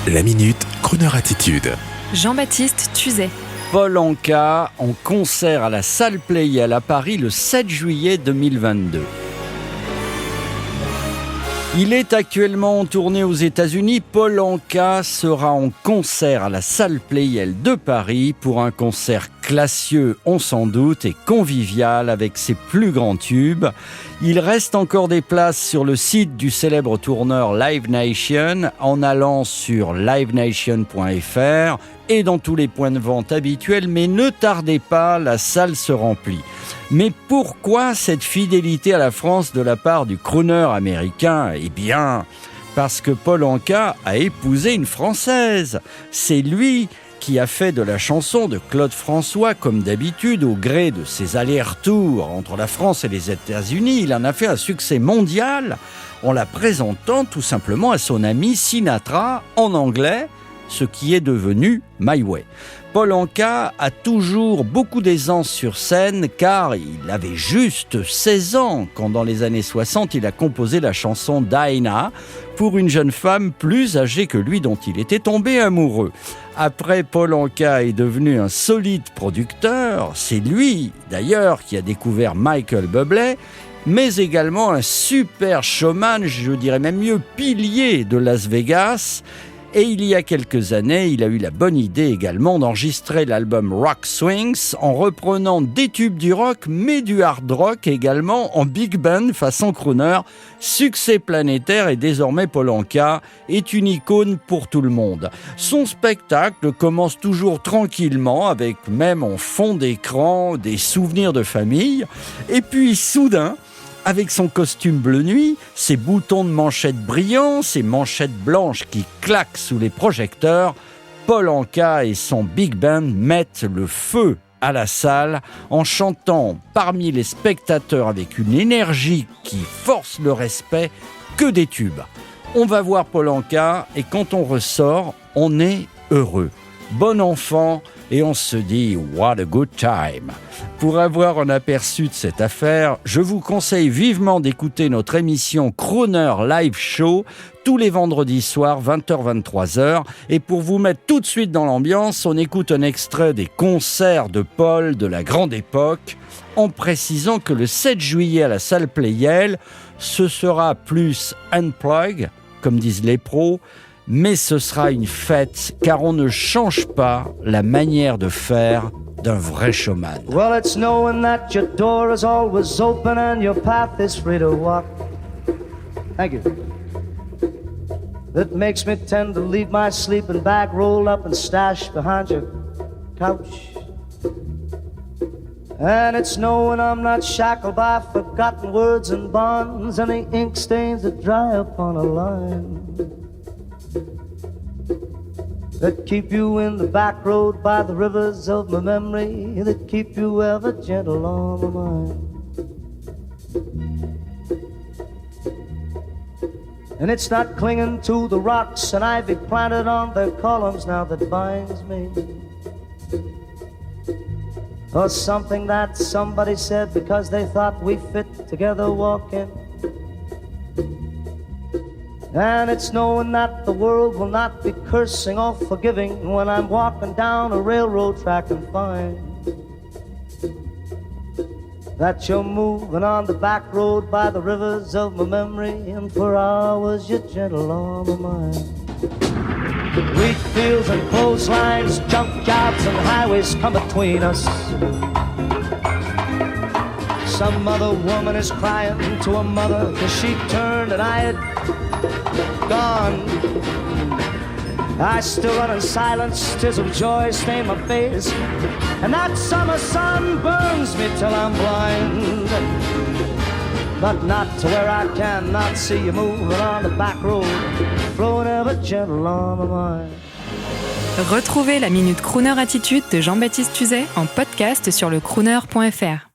La Minute Crooner Attitude. Jean-Baptiste Tuzet. Paul Anka en concert à la Salle Pleyel à Paris le 7 juillet 2022. Il est actuellement en tournée aux États-Unis. Paul Anka sera en concert à la Salle Pleyel de Paris pour un concert classieux, on s'en doute, et convivial avec ses plus grands tubes. Il reste encore des places sur le site du célèbre tourneur Live Nation en allant sur livenation.fr et dans tous les points de vente habituels, mais ne tardez pas, la salle se remplit. Mais pourquoi cette fidélité à la France de la part du crooner américain ? Eh bien, parce que Paul Anka a épousé une Française. C'est lui qui a fait de la chanson de Claude François, comme d'habitude, au gré de ses allers-retours entre la France et les États-Unis. Il en a fait un succès mondial en la présentant tout simplement à son ami Sinatra en anglais, ce qui est devenu My Way. Paul Anka a toujours beaucoup d'aisance sur scène car il avait juste 16 ans quand dans les années 60 il a composé la chanson Dinah pour une jeune femme plus âgée que lui dont il était tombé amoureux. Après, Paul Anka est devenu un solide producteur. C'est lui d'ailleurs qui a découvert Michael Bublé, mais également un super showman, je dirais même mieux pilier de Las Vegas. Et il y a quelques années, il a eu la bonne idée également d'enregistrer l'album Rock Swings en reprenant des tubes du rock, mais du hard rock également en big band façon crooner. Succès planétaire et désormais Paul Anka est une icône pour tout le monde. Son spectacle commence toujours tranquillement avec même en fond d'écran des souvenirs de famille. Et puis soudain, avec son costume bleu nuit, ses boutons de manchette brillants, ses manchettes blanches qui claquent sous les projecteurs, Paul Anka et son big band mettent le feu à la salle en chantant parmi les spectateurs avec une énergie qui force le respect que des tubes. On va voir Paul Anka et quand on ressort, on est heureux. Bon enfant et on se dit « what a good time ». Pour avoir un aperçu de cette affaire, je vous conseille vivement d'écouter notre émission Crooner Live Show tous les vendredis soirs 20h-23h. Et pour vous mettre tout de suite dans l'ambiance, on écoute un extrait des concerts de Paul de la grande époque en précisant que le 7 juillet à la Salle Pleyel, ce sera plus unplug, comme disent les pros, mais ce sera une fête car on ne change pas la manière de faire d'un vrai showman. Well, it's knowing that your door is always open and your path is free to walk. Thank you. That makes me tend to leave my sleeping bag rolled up and stashed behind your couch. And it's knowing I'm not shackled by forgotten words and bonds and the ink stains that dry upon a line that keep you in the back road by the rivers of my memory, that keep you ever gentle on my mind. And it's not clinging to the rocks and ivy planted on their columns now that binds me, or something that somebody said because they thought we fit together walking. And it's knowing that the world will not be cursing or forgiving when I'm walking down a railroad track and find that you're moving on the back road by the rivers of my memory, and for hours you're gentle on my mind. Wheat fields and clotheslines, junkyards and highways come between us. Some other woman is crying to a mother 'cause she turned and I had gone. I still run in silence, tears of joy stain my face, and that summer sun burns me till I'm blind, but not to where I cannot see you moving on the back road, flowing ever gentle on my mind. Retrouvez la Minute Crooner Attitude de Jean-Baptiste Tuzet en podcast sur le crooner.fr.